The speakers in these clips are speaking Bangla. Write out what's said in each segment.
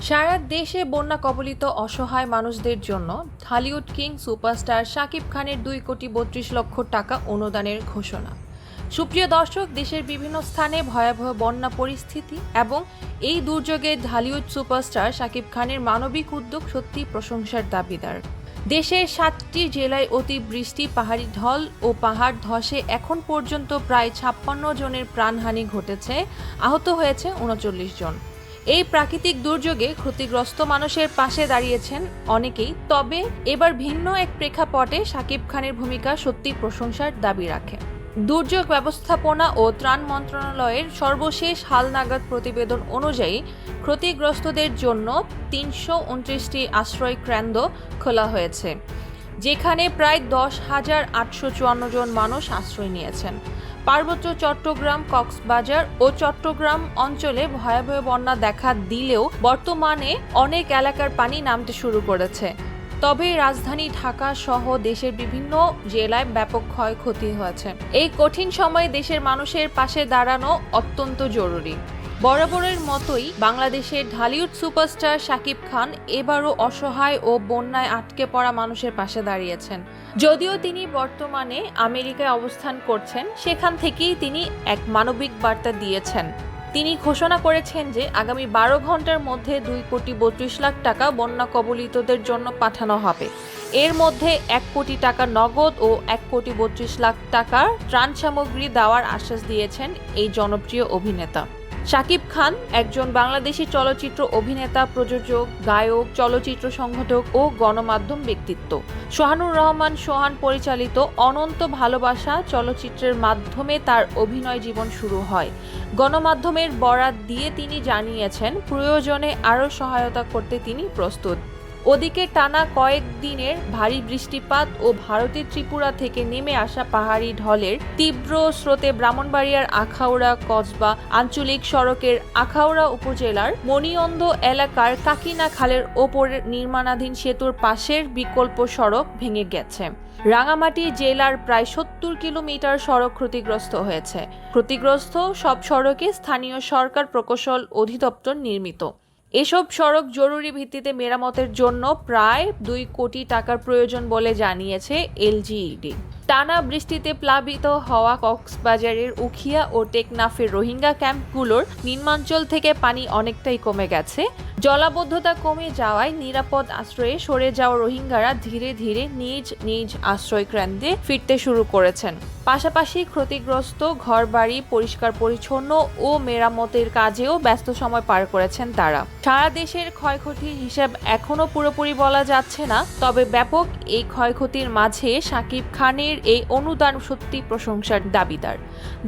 সারা দেশে বন্যা কবলিত অসহায় মানুষদের জন্য হলিউড কিং সুপারস্টার শাকিব খানের 2,32,00,000 টাকা অনুদানের ঘোষণা। সুপ্রিয় দর্শক, দেশের বিভিন্ন স্থানে ভয়াবহ বন্যা পরিস্থিতি এবং এই দুর্যোগে হলিউড সুপারস্টার শাকিব খানের মানবিক উদ্যোগ সত্যি প্রশংসার দাবিদার। দেশের 7টি জেলায় অতিবৃষ্টি, পাহাড়ি ঢল ও পাহাড় ধসে এখন পর্যন্ত প্রায় 56 জনের প্রাণহানি ঘটেছে, আহত হয়েছে 39 জন। এই প্রাকৃতিক দুর্যোগে ক্ষতিগ্রস্ত মানুষের পাশে দাঁড়িয়েছেন অনেকেই, তবে এবার ভিন্ন এক প্রেক্ষাপটে শাকিব খানের ভূমিকা সত্যি প্রশংসার দাবি রাখে। দুর্যোগ ব্যবস্থাপনা ও ত্রাণ মন্ত্রণালয়ের সর্বশেষ হালনাগাদ প্রতিবেদন অনুযায়ী ক্ষতিগ্রস্তদের জন্য 329টি আশ্রয় কেন্দ্র খোলা হয়েছে, যেখানে প্রায় 10,854 জন মানুষ আশ্রয় নিয়েছেন। পার্বত্য চট্টগ্রাম, কক্সবাজার ও চট্টগ্রাম অঞ্চলে ভয়াবহ বন্যা দেখা দিলেও বর্তমানে অনেক এলাকার পানি নামতে শুরু করেছে। তবে রাজধানী ঢাকা সহ দেশের বিভিন্ন জেলায় ব্যাপক ক্ষয়ক্ষতি হয়েছে। এই কঠিন সময়ে দেশের মানুষের পাশে দাঁড়ানো অত্যন্ত জরুরি। বরাবরের মতোই বাংলাদেশের হলিউড সুপারস্টার শাকিব খান এবারও অসহায় ও বন্যায় আটকে পড়া মানুষের পাশে দাঁড়িয়েছেন। যদিও তিনি বর্তমানে আমেরিকায় অবস্থান করছেন, সেখান থেকেই তিনি এক মানবিক বার্তা দিয়েছেন। তিনি ঘোষণা করেছেন যে আগামী 12 ঘন্টার মধ্যে 2,32,00,000 টাকা বন্যা কবলিতদের জন্য পাঠানো হবে। এর মধ্যে 1 কোটি টাকা নগদ ও 1,32,00,000 টাকার ত্রাণ সামগ্রী দেওয়ার আশ্বাস দিয়েছেন এই জনপ্রিয় অভিনেতা। শাকিব খান একজন বাংলাদেশী চলচ্চিত্র অভিনেতা, প্রযোজক, গায়ক, চলচ্চিত্র সংগঠক ও গণমাধ্যম ব্যক্তিত্ব। সোহানুর রহমান সোহান পরিচালিত অনন্ত ভালোবাসা চলচ্চিত্রের মাধ্যমে তার অভিনয় জীবন শুরু হয়। গণমাধ্যমের বরাত দিয়ে তিনি জানিয়েছেন, প্রয়োজনে আরও সহায়তা করতে তিনি প্রস্তুত। ওদিকে টানা কয়েকদিনের ভারী বৃষ্টিপাত ও ভারতের ত্রিপুরা থেকে নেমে আসা পাহাড়ি ঢলের তীব্র স্রোতে ব্রাহ্মণবাড়িয়ার আখাউড়া কসবা আঞ্চলিক সড়কের আখাউড়া উপজেলার মণিয়ন্দ এলাকার কাকিনা খালের ওপর নির্মাণাধীন সেতুর পাশের বিকল্প সড়ক ভেঙে গেছে। রাঙামাটি জেলার প্রায় 70 কিলোমিটার সড়ক ক্ষতিগ্রস্ত হয়েছে। ক্ষতিগ্রস্ত সব সড়কে স্থানীয় সরকার প্রকৌশল অধিদপ্তর নির্মিত। এসব সড়ক জরুরি ভিত্তিতে মেরামতের জন্য প্রায় 2 কোটি টাকার প্রয়োজন বলে জানিয়েছে এলজিইডি। টানা বৃষ্টিতে প্লাবিত হওয়া কক্সবাজারের উখিয়া ও টেকনাফের রোহিঙ্গা ক্যাম্পগুলোর নিম্নাঞ্চল থেকে পানি অনেকটাই কমে গেছে। জলাবদ্ধতা কমে যাওয়ায় নিরাপদ আশ্রয়ে সরে যাওয়া রোহিঙ্গারা ধীরে ধীরে নিজ নিজ আশ্রয় কেন্দ্রে ফিরতে শুরু করেছেন। পাশাপাশি ক্ষতিগ্রস্ত ঘরবাড়ি পরিষ্কার পরিচ্ছন্ন ও মেরামতের কাজেও ব্যস্ত সময় পার করেছেন তারা। সারা দেশের ক্ষয়ক্ষতির হিসাব এখনো পুরোপুরি বলা যাচ্ছে না, তবে ব্যাপক এই ক্ষয়ক্ষতির মাঝে শাকিব খানের এই অনুদান সত্যি প্রশংসার দাবিদার।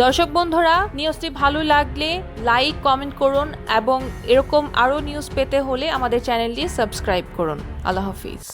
দর্শক বন্ধুরা, নিউজটি ভালো লাগলে লাইক, কমেন্ট করুন এবং এরকম আরও নিউজ পেতে হলে আমাদের চ্যানেলটি সাবস্ক্রাইব করুন। আল্লাহ হাফিজ।